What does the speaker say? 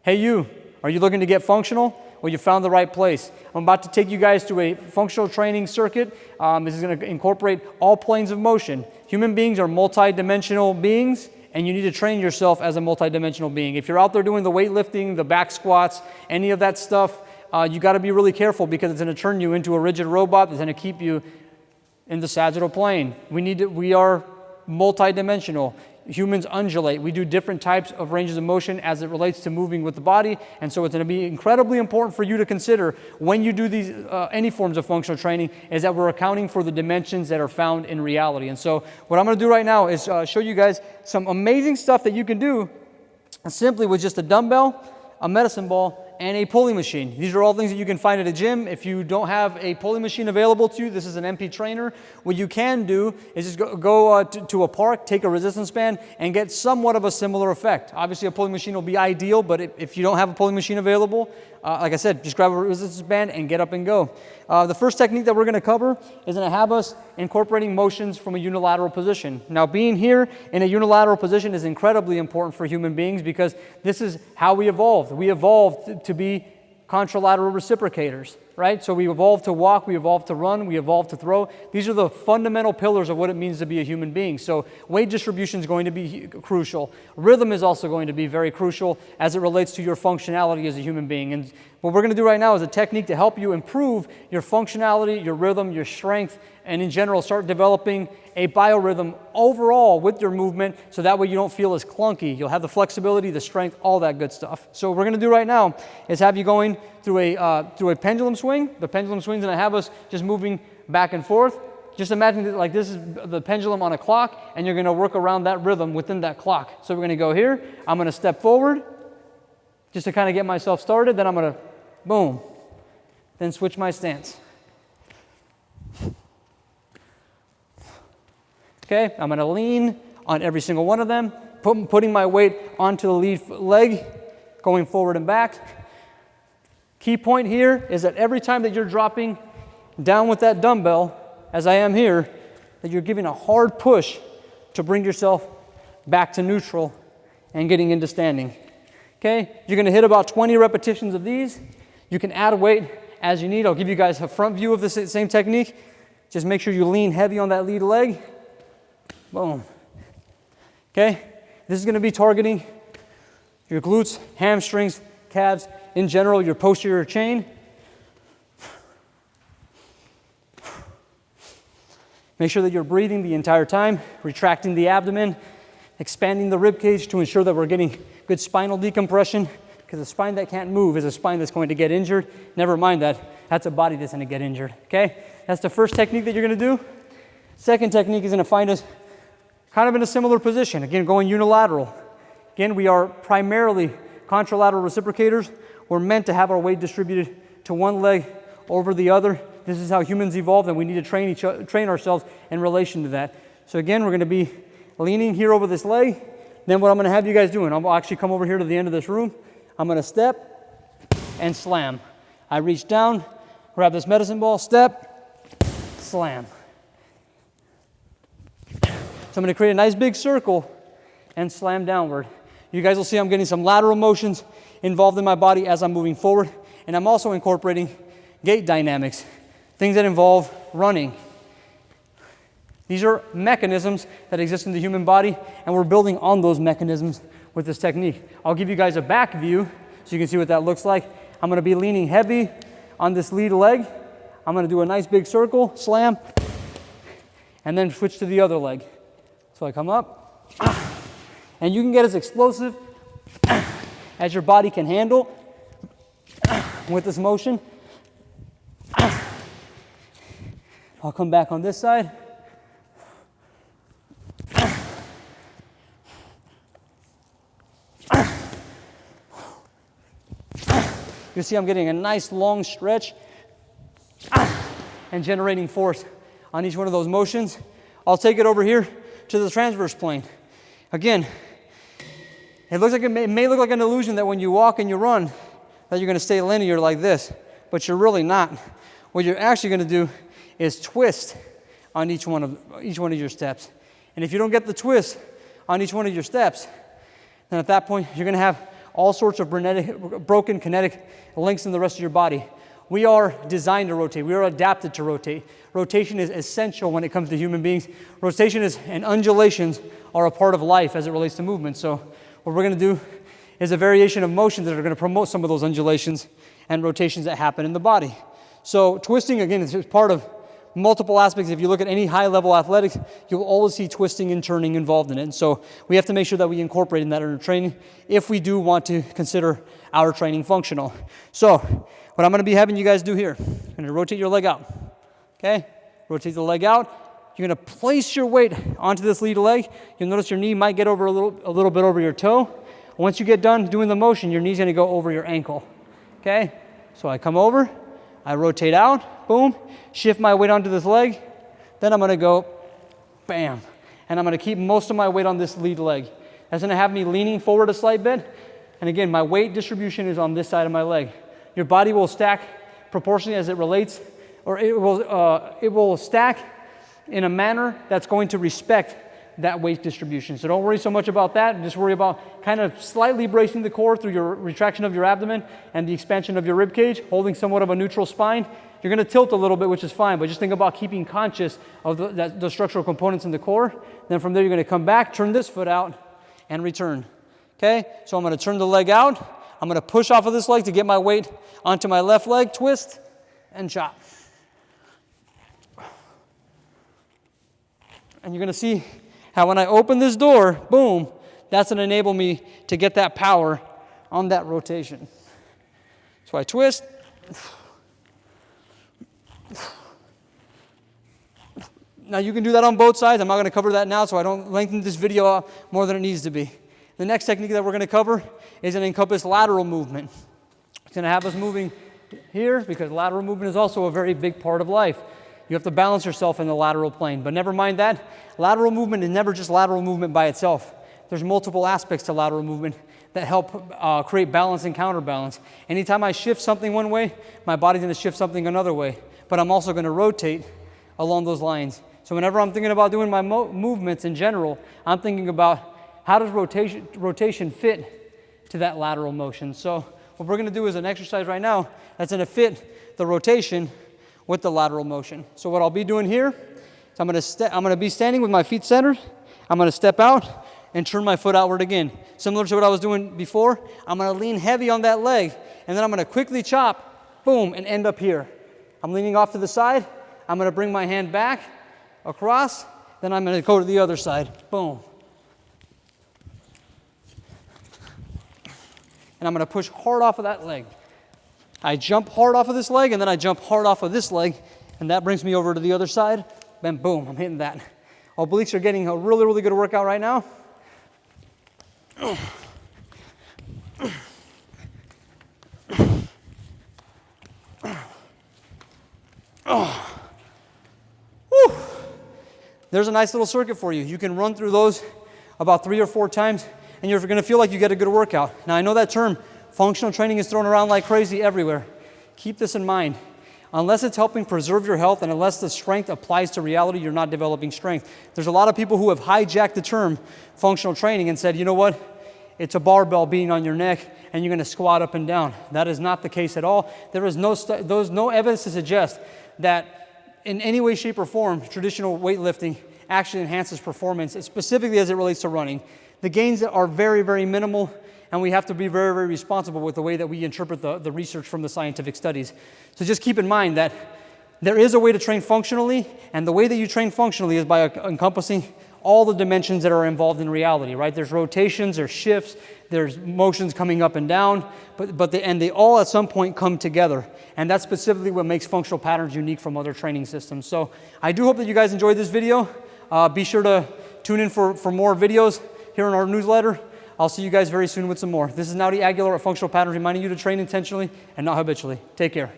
Hey you, are you looking to get functional? Well, you found the right place. I'm about to take you guys to a functional training circuit. This is going to incorporate all planes of motion. Human beings are multi-dimensional beings, and you need to train yourself as a multi-dimensional being. If you're out there doing the weightlifting, the back squats, any of that stuff, you got to be really careful because it's going to turn you into a rigid robot that's going to keep you in the sagittal plane. We are multi-dimensional. Humans undulate. We do different types of ranges of motion as it relates to moving with the body, and so it's going to be incredibly important for you to consider when you do these any forms of functional training is that we're accounting for the dimensions that are found in reality. And so what I'm going to do right now is show you guys some amazing stuff that you can do simply with just a dumbbell, a medicine ball, and a pulley machine. These are all things that you can find at a gym. If you don't have a pulley machine available to you, this is an MP trainer. What you can do is just go to a park, take a resistance band, and get somewhat of a similar effect. Obviously, a pulley machine will be ideal, but if you don't have a pulley machine available, like I said, just grab a resistance band and get up and go. The first technique that we're going to cover is going to have us incorporating motions from a unilateral position. Now, being here in a unilateral position is incredibly important for human beings because this is how we evolved. We evolved to be contralateral reciprocators, right? So we evolved to walk, we evolved to run, we evolved to throw. These are the fundamental pillars of what it means to be a human being. So weight distribution is going to be crucial. Rhythm is also going to be very crucial as it relates to your functionality as a human being. And what we're going to do right now is a technique to help you improve your functionality, your rhythm, your strength, and in general start developing a biorhythm overall with your movement so that way you don't feel as clunky. You'll have the flexibility, the strength, all that good stuff. So what we're going to do right now is have you going through a pendulum swing. The pendulum swing is going to have us just moving back and forth. Just imagine that like this is the pendulum on a clock and you're going to work around that rhythm within that clock. So we're going to go here. I'm going to step forward just to kind of get myself started. Then I'm going to boom, then switch my stance. Okay, I'm going to lean on every single one of them, putting my weight onto the lead leg, going forward and back. Key point here is that every time that you're dropping down with that dumbbell, as I am here, that you're giving a hard push to bring yourself back to neutral and getting into standing. Okay, you're going to hit about 20 repetitions of these. You can add weight as you need. I'll give you guys a front view of the same technique. Just make sure you lean heavy on that lead leg. Boom. Okay, this is going to be targeting your glutes, hamstrings, calves, in general, your posterior chain. Make sure that you're breathing the entire time, retracting the abdomen, expanding the rib cage to ensure that we're getting good spinal decompression, because a spine that can't move is a spine that's going to get injured. Never mind that. That's a body that's going to get injured. Okay, that's the first technique that you're going to do. Second technique is going to find us kind of in a similar position. Again, going unilateral. Again, we are primarily contralateral reciprocators. We're meant to have our weight distributed to one leg over the other. This is how humans evolved, and we need to train ourselves in relation to that. So again, we're going to be leaning here over this leg. Then what I'm going to have you guys doing, I'll actually come over here to the end of this room. I'm going to step and slam. I reach down, grab this medicine ball, step, slam. So I'm going to create a nice big circle and slam downward. You guys will see I'm getting some lateral motions involved in my body as I'm moving forward. And I'm also incorporating gait dynamics, things that involve running. These are mechanisms that exist in the human body, and we're building on those mechanisms with this technique. I'll give you guys a back view so you can see what that looks like. I'm going to be leaning heavy on this lead leg. I'm going to do a nice big circle, slam, and then switch to the other leg. So I come up, and you can get as explosive as your body can handle with this motion. I'll come back on this side. You see I'm getting a nice long stretch and generating force on each one of those motions. I'll take it over here to the transverse plane. Again, it may look like an illusion that when you walk and you run that you're going to stay linear like this, but you're really not. What you're actually going to do is twist on each one of your steps. And if you don't get the twist on each one of your steps, then at that point you're going to have all sorts of broken kinetic links in the rest of your body. We are designed to rotate. We are adapted to rotate. Rotation is essential when it comes to human beings. Rotation and undulations are a part of life as it relates to movement. So what we're going to do is a variation of motions that are going to promote some of those undulations and rotations that happen in the body. So twisting, again, is part of multiple aspects. If you look at any high-level athletics, you'll always see twisting and turning involved in it. And so we have to make sure that we incorporate in that in our training if we do want to consider our training functional. So what I'm going to be having you guys do here, you're going to rotate your leg out, okay? Rotate the leg out. You're going to place your weight onto this lead leg. You'll notice your knee might get over a little bit over your toe. Once you get done doing the motion, your knee's going to go over your ankle, okay? So I come over, I rotate out, boom, shift my weight onto this leg, then I'm going to go, bam, and I'm going to keep most of my weight on this lead leg. That's going to have me leaning forward a slight bit, and again, my weight distribution is on this side of my leg. Your body will stack proportionally as it relates, or it will stack in a manner that's going to respect that weight distribution. So don't worry so much about that. Just worry about kind of slightly bracing the core through your retraction of your abdomen and the expansion of your rib cage, holding somewhat of a neutral spine. You're going to tilt a little bit, which is fine, but just think about keeping conscious of the structural components in the core. Then from there, you're going to come back, turn this foot out, and return. Okay? So I'm going to turn the leg out. I'm going to push off of this leg to get my weight onto my left leg, twist, and chop. And you're going to see how when I open this door, boom, that's going to enable me to get that power on that rotation. So I twist. Now you can do that on both sides. I'm not going to cover that now so I don't lengthen this video out more than it needs to be. The next technique that we're going to cover is an encompass lateral movement. It's going to have us moving here because lateral movement is also a very big part of life. You have to balance yourself in the lateral plane. But never mind that. Lateral movement is never just lateral movement by itself. There's multiple aspects to lateral movement that help create balance and counterbalance. Anytime I shift something one way, my body's going to shift something another way. But I'm also going to rotate along those lines. So whenever I'm thinking about doing my movements in general, I'm thinking about how does rotation fit to that lateral motion. So what we're going to do is an exercise right now that's going to fit the rotation with the lateral motion. So what I'll be doing here is I'm going to be standing with my feet centered. I'm going to step out and turn my foot outward again. Similar to what I was doing before, I'm going to lean heavy on that leg, and then I'm going to quickly chop, boom, and end up here. I'm leaning off to the side. I'm going to bring my hand back, across, then I'm going to go to the other side, boom. And I'm going to push hard off of that leg. I jump hard off of this leg, and then I jump hard off of this leg, and that brings me over to the other side. Then boom, I'm hitting that. Obliques are getting a really, really good workout right now. There's a nice little circuit for you. You can run through those about 3 or 4 times, and you're going to feel like you get a good workout. Now, I know that term, functional training, is thrown around like crazy everywhere. Keep this in mind. Unless it's helping preserve your health and unless the strength applies to reality, you're not developing strength. There's a lot of people who have hijacked the term functional training and said, you know what? It's a barbell being on your neck and you're going to squat up and down. That is not the case at all. There is no evidence to suggest that in any way, shape, or form, traditional weightlifting actually enhances performance, specifically as it relates to running. The gains are very, very minimal, and we have to be very, very responsible with the way that we interpret the research from the scientific studies. So just keep in mind that there is a way to train functionally, and the way that you train functionally is by encompassing all the dimensions that are involved in reality, right? There's rotations, there's shifts, there's motions coming up and down, but they all at some point come together. And that's specifically what makes functional patterns unique from other training systems. So I do hope that you guys enjoyed this video. Be sure to tune in for more videos here in our newsletter. I'll see you guys very soon with some more. This is Naudi Aguilar at Functional Patterns, reminding you to train intentionally and not habitually. Take care.